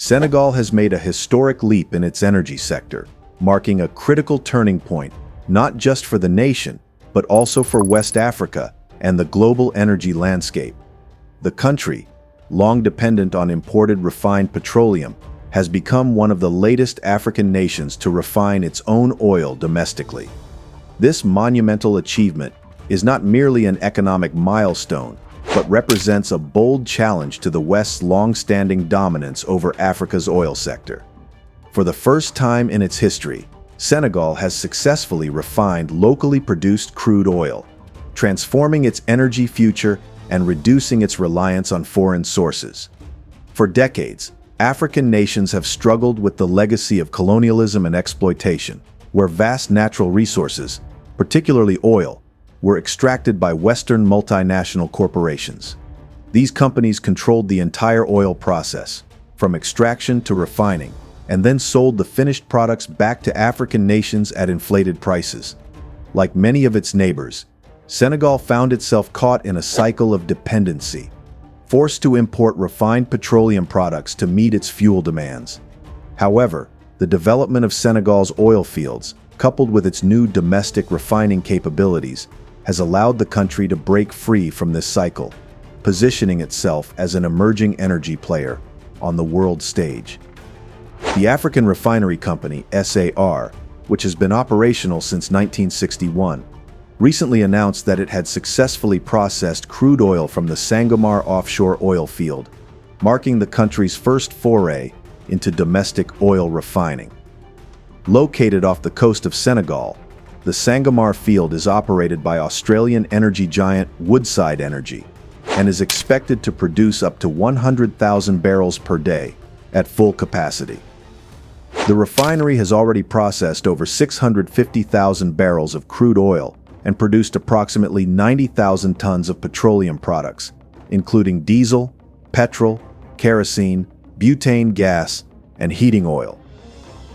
Senegal has made a historic leap in its energy sector, marking a critical turning point, not just for the nation, but also for West Africa and the global energy landscape. The country, long dependent on imported refined petroleum, has become one of the latest African nations to refine its own oil domestically. This monumental achievement is not merely an economic milestone, but represents a bold challenge to the West's long-standing dominance over Africa's oil sector. For the first time in its history, Senegal has successfully refined locally produced crude oil, transforming its energy future and reducing its reliance on foreign sources. For decades, African nations have struggled with the legacy of colonialism and exploitation, where vast natural resources, particularly oil, were extracted by Western multinational corporations. These companies controlled the entire oil process, from extraction to refining, and then sold the finished products back to African nations at inflated prices. Like many of its neighbors, Senegal found itself caught in a cycle of dependency, forced to import refined petroleum products to meet its fuel demands. However, the development of Senegal's oil fields, coupled with its new domestic refining capabilities, has allowed the country to break free from this cycle, positioning itself as an emerging energy player on the world stage. The African Refinery Company, SAR, which has been operational since 1961, recently announced that it had successfully processed crude oil from the Sangomar offshore oil field, marking the country's first foray into domestic oil refining. Located off the coast of Senegal, the Sangomar field is operated by Australian energy giant Woodside Energy and is expected to produce up to 100,000 barrels per day at full capacity. The refinery has already processed over 650,000 barrels of crude oil and produced approximately 90,000 tons of petroleum products, including diesel, petrol, kerosene, butane gas, and heating oil.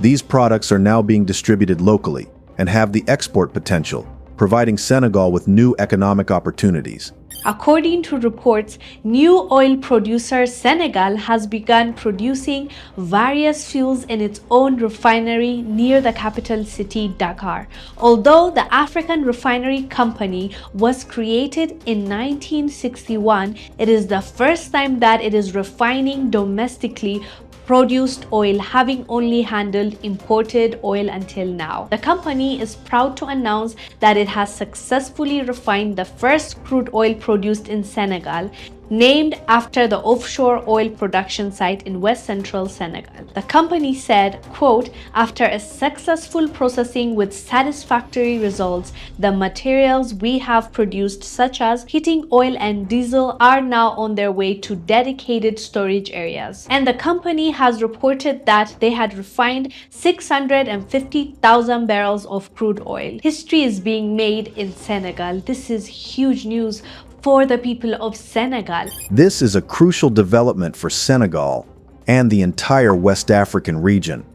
These products are now being distributed locally and have the export potential, providing Senegal with new economic opportunities. According to reports, new oil producer Senegal has begun producing various fuels in its own refinery near the capital city, Dakar. Although the African Refinery Company was created in 1961, it is the first time that it is refining domestically produced oil, having only handled imported oil until now. The company is proud to announce that it has successfully refined the first crude oil produced in Senegal, named after the offshore oil production site in west central Senegal. The company said, quote, "After a successful processing with satisfactory results, the materials we have produced, such as heating oil and diesel, are now on their way to dedicated storage areas." And the company has reported that they had refined 650,000 barrels of crude oil. History is being made in Senegal. This is huge news for the people of Senegal. This is a crucial development for Senegal and the entire West African region.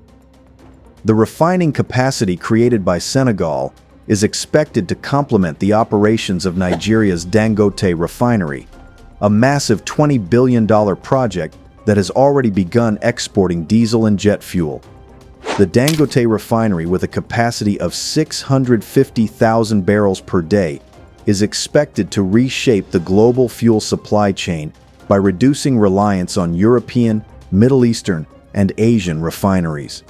The refining capacity created by Senegal is expected to complement the operations of Nigeria's Dangote refinery, a massive $20 billion project that has already begun exporting diesel and jet fuel. The Dangote refinery, with a capacity of 650,000 barrels per day, is expected to reshape the global fuel supply chain by reducing reliance on European, Middle Eastern, and Asian refineries.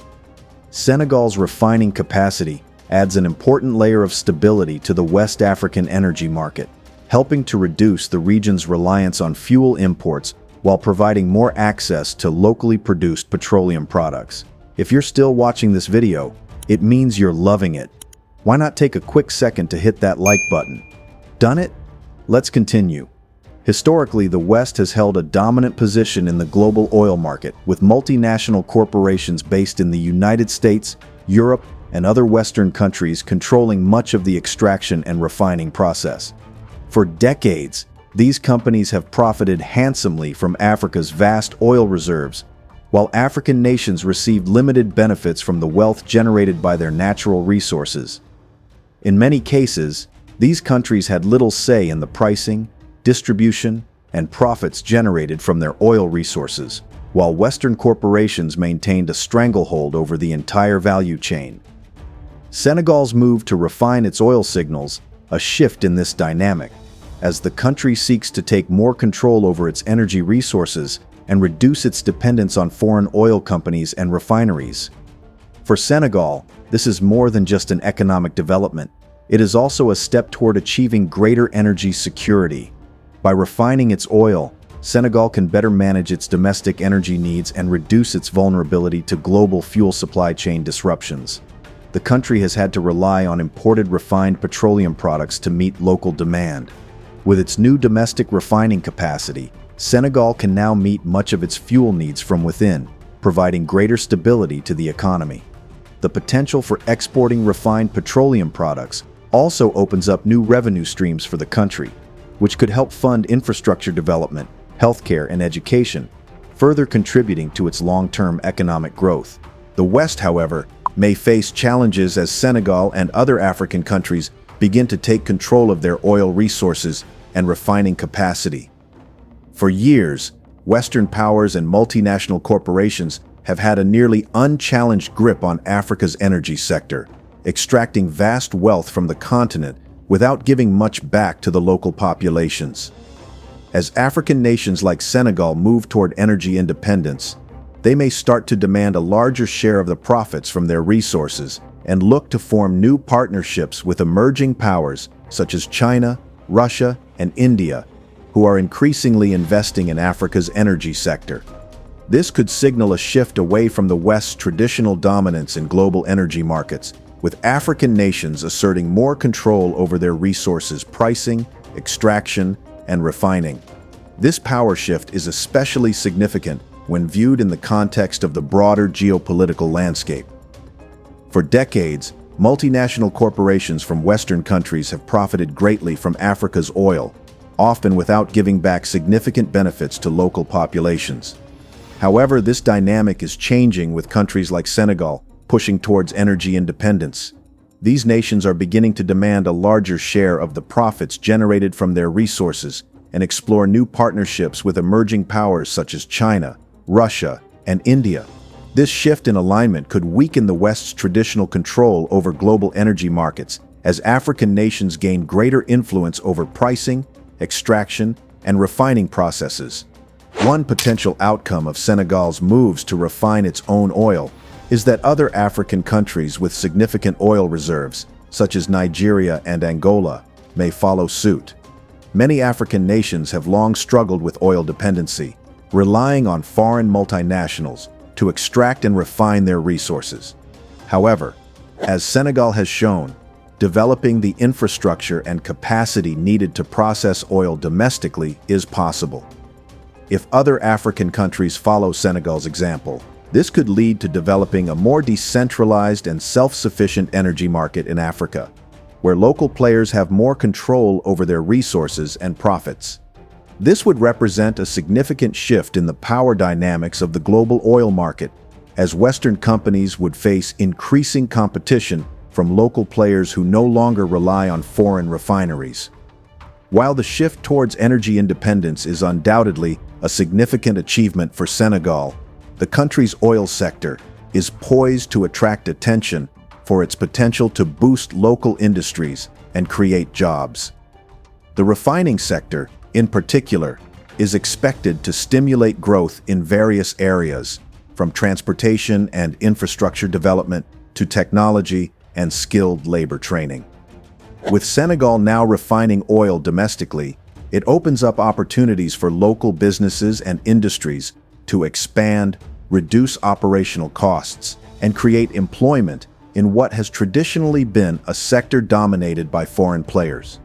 Senegal's refining capacity adds an important layer of stability to the West African energy market, helping to reduce the region's reliance on fuel imports while providing more access to locally produced petroleum products. If you're still watching this video, it means you're loving it. Why not take a quick second to hit that like button? Done it? Let's continue. Historically, the West has held a dominant position in the global oil market, with multinational corporations based in the United States, Europe, and other Western countries controlling much of the extraction and refining process. For decades, these companies have profited handsomely from Africa's vast oil reserves, while African nations received limited benefits from the wealth generated by their natural resources. In many cases, these countries had little say in the pricing, distribution, and profits generated from their oil resources, while Western corporations maintained a stranglehold over the entire value chain. Senegal's move to refine its oil signals a shift in this dynamic, as the country seeks to take more control over its energy resources and reduce its dependence on foreign oil companies and refineries. For Senegal, this is more than just an economic development. It is also a step toward achieving greater energy security. By refining its oil, Senegal can better manage its domestic energy needs and reduce its vulnerability to global fuel supply chain disruptions. The country has had to rely on imported refined petroleum products to meet local demand. With its new domestic refining capacity, Senegal can now meet much of its fuel needs from within, providing greater stability to the economy. The potential for exporting refined petroleum products also opens up new revenue streams for the country, which could help fund infrastructure development, healthcare, and education, further contributing to its long-term economic growth. The West, however, may face challenges as Senegal and other African countries begin to take control of their oil resources and refining capacity. For years, Western powers and multinational corporations have had a nearly unchallenged grip on Africa's energy sector, extracting vast wealth from the continent without giving much back to the local populations. As African nations like Senegal move toward energy independence, they may start to demand a larger share of the profits from their resources and look to form new partnerships with emerging powers such as China, Russia, and India, who are increasingly investing in Africa's energy sector. This could signal a shift away from the West's traditional dominance in global energy markets, with African nations asserting more control over their resources' pricing, extraction, and refining. This power shift is especially significant when viewed in the context of the broader geopolitical landscape. For decades, multinational corporations from Western countries have profited greatly from Africa's oil, often without giving back significant benefits to local populations. However, this dynamic is changing with countries like Senegal pushing towards energy independence. These nations are beginning to demand a larger share of the profits generated from their resources and explore new partnerships with emerging powers such as China, Russia, and India. This shift in alignment could weaken the West's traditional control over global energy markets as African nations gain greater influence over pricing, extraction, and refining processes. One potential outcome of Senegal's moves to refine its own oil is that other African countries with significant oil reserves, such as Nigeria and Angola, may follow suit. Many African nations have long struggled with oil dependency, relying on foreign multinationals to extract and refine their resources. However, as Senegal has shown, developing the infrastructure and capacity needed to process oil domestically is possible. If other African countries follow Senegal's example, this could lead to developing a more decentralized and self-sufficient energy market in Africa, where local players have more control over their resources and profits. This would represent a significant shift in the power dynamics of the global oil market, as Western companies would face increasing competition from local players who no longer rely on foreign refineries. While the shift towards energy independence is undoubtedly a significant achievement for Senegal, the country's oil sector is poised to attract attention for its potential to boost local industries and create jobs. The refining sector, in particular, is expected to stimulate growth in various areas, from transportation and infrastructure development to technology and skilled labor training. With Senegal now refining oil domestically, it opens up opportunities for local businesses and industries to expand, reduce operational costs, and create employment in what has traditionally been a sector dominated by foreign players.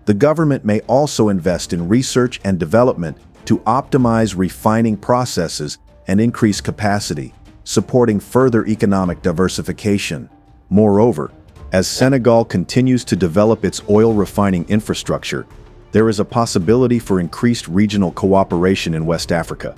The government may also invest in research and development to optimize refining processes and increase capacity, supporting further economic diversification. Moreover, as Senegal continues to develop its oil refining infrastructure, there is a possibility for increased regional cooperation in West Africa.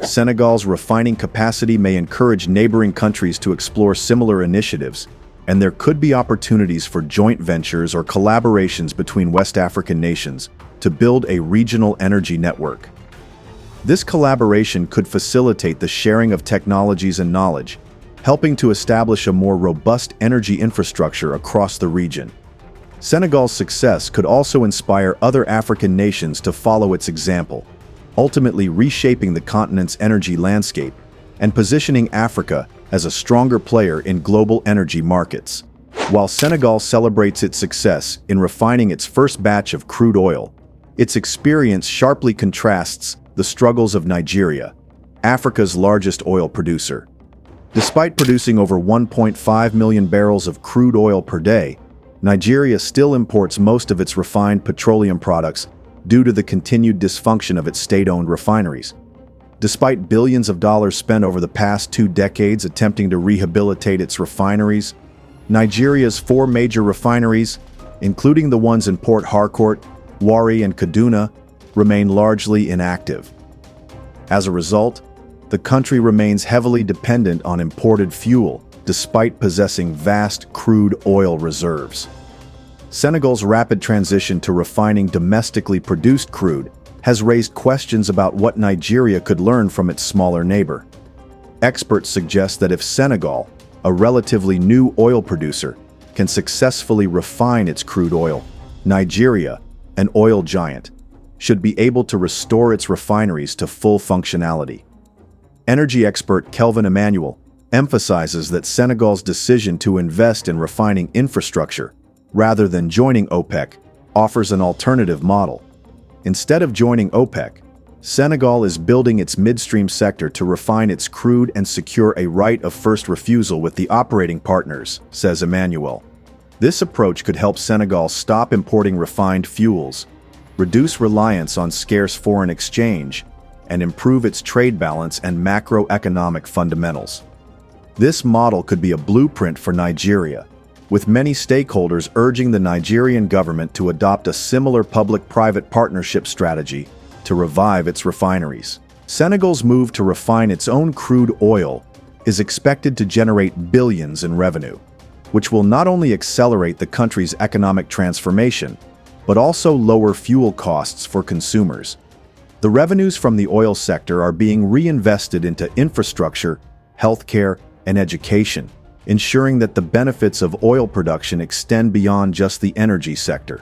Senegal's refining capacity may encourage neighboring countries to explore similar initiatives, and there could be opportunities for joint ventures or collaborations between West African nations to build a regional energy network. This collaboration could facilitate the sharing of technologies and knowledge, helping to establish a more robust energy infrastructure across the region. Senegal's success could also inspire other African nations to follow its example, ultimately reshaping the continent's energy landscape and positioning Africa as a stronger player in global energy markets. While Senegal celebrates its success in refining its first batch of crude oil, its experience sharply contrasts the struggles of Nigeria, Africa's largest oil producer. Despite producing over 1.5 million barrels of crude oil per day, Nigeria still imports most of its refined petroleum products due to the continued dysfunction of its state-owned refineries. Despite billions of dollars spent over the past 2 decades attempting to rehabilitate its refineries, Nigeria's 4 major refineries, including the ones in Port Harcourt, Warri, and Kaduna, remain largely inactive. As a result, the country remains heavily dependent on imported fuel, despite possessing vast crude oil reserves. Senegal's rapid transition to refining domestically produced crude has raised questions about what Nigeria could learn from its smaller neighbor. Experts suggest that if Senegal, a relatively new oil producer, can successfully refine its crude oil, Nigeria, an oil giant, should be able to restore its refineries to full functionality. Energy expert Kelvin Emmanuel emphasizes that Senegal's decision to invest in refining infrastructure, rather than joining OPEC, offers an alternative model. Instead of joining OPEC, Senegal is building its midstream sector to refine its crude and secure a right of first refusal with the operating partners, says Emmanuel. This approach could help Senegal stop importing refined fuels, reduce reliance on scarce foreign exchange, and improve its trade balance and macroeconomic fundamentals. This model could be a blueprint for Nigeria, with many stakeholders urging the Nigerian government to adopt a similar public-private partnership strategy to revive its refineries. Senegal's move to refine its own crude oil is expected to generate billions in revenue, which will not only accelerate the country's economic transformation, but also lower fuel costs for consumers. The revenues from the oil sector are being reinvested into infrastructure, healthcare, and education, ensuring that the benefits of oil production extend beyond just the energy sector.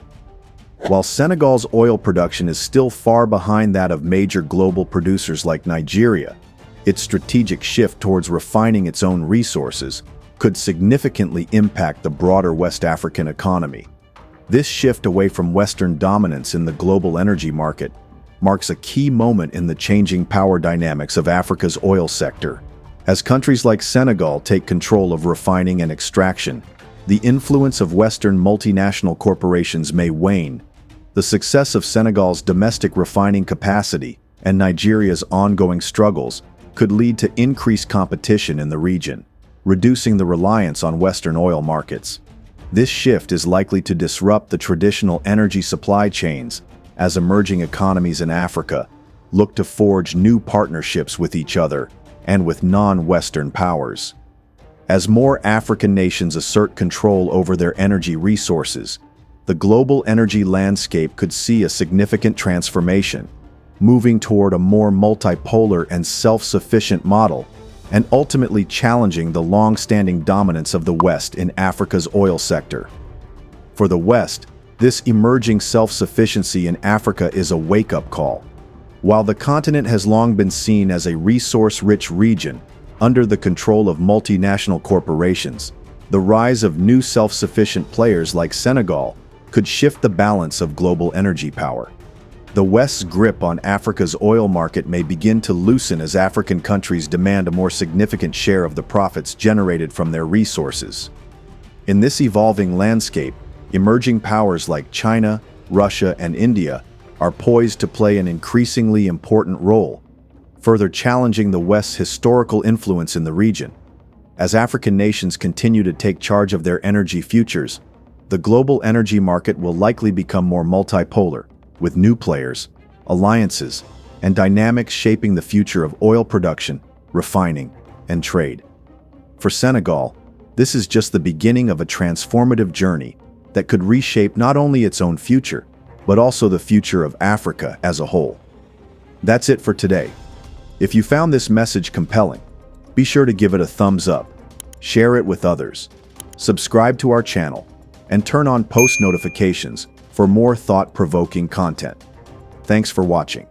While Senegal's oil production is still far behind that of major global producers like Nigeria, its strategic shift towards refining its own resources could significantly impact the broader West African economy. This shift away from Western dominance in the global energy market marks a key moment in the changing power dynamics of Africa's oil sector. As countries like Senegal take control of refining and extraction, the influence of Western multinational corporations may wane. The success of Senegal's domestic refining capacity and Nigeria's ongoing struggles could lead to increased competition in the region, reducing the reliance on Western oil markets. This shift is likely to disrupt the traditional energy supply chains as emerging economies in Africa look to forge new partnerships with each other and with non-Western powers. As more African nations assert control over their energy resources, the global energy landscape could see a significant transformation, moving toward a more multipolar and self-sufficient model, and ultimately challenging the long-standing dominance of the West in Africa's oil sector. For the West, this emerging self-sufficiency in Africa is a wake-up call. While the continent has long been seen as a resource-rich region under the control of multinational corporations, the rise of new self-sufficient players like Senegal could shift the balance of global energy power. The West's grip on Africa's oil market may begin to loosen as African countries demand a more significant share of the profits generated from their resources. In this evolving landscape, emerging powers like China, Russia, and India are poised to play an increasingly important role, further challenging the West's historical influence in the region. As African nations continue to take charge of their energy futures, the global energy market will likely become more multipolar, with new players, alliances, and dynamics shaping the future of oil production, refining, and trade. For Senegal, this is just the beginning of a transformative journey that could reshape not only its own future, but also the future of Africa as a whole. That's it for today. If you found this message compelling, be sure to give it a thumbs up, share it with others, subscribe to our channel, and turn on post notifications for more thought-provoking content. Thanks for watching.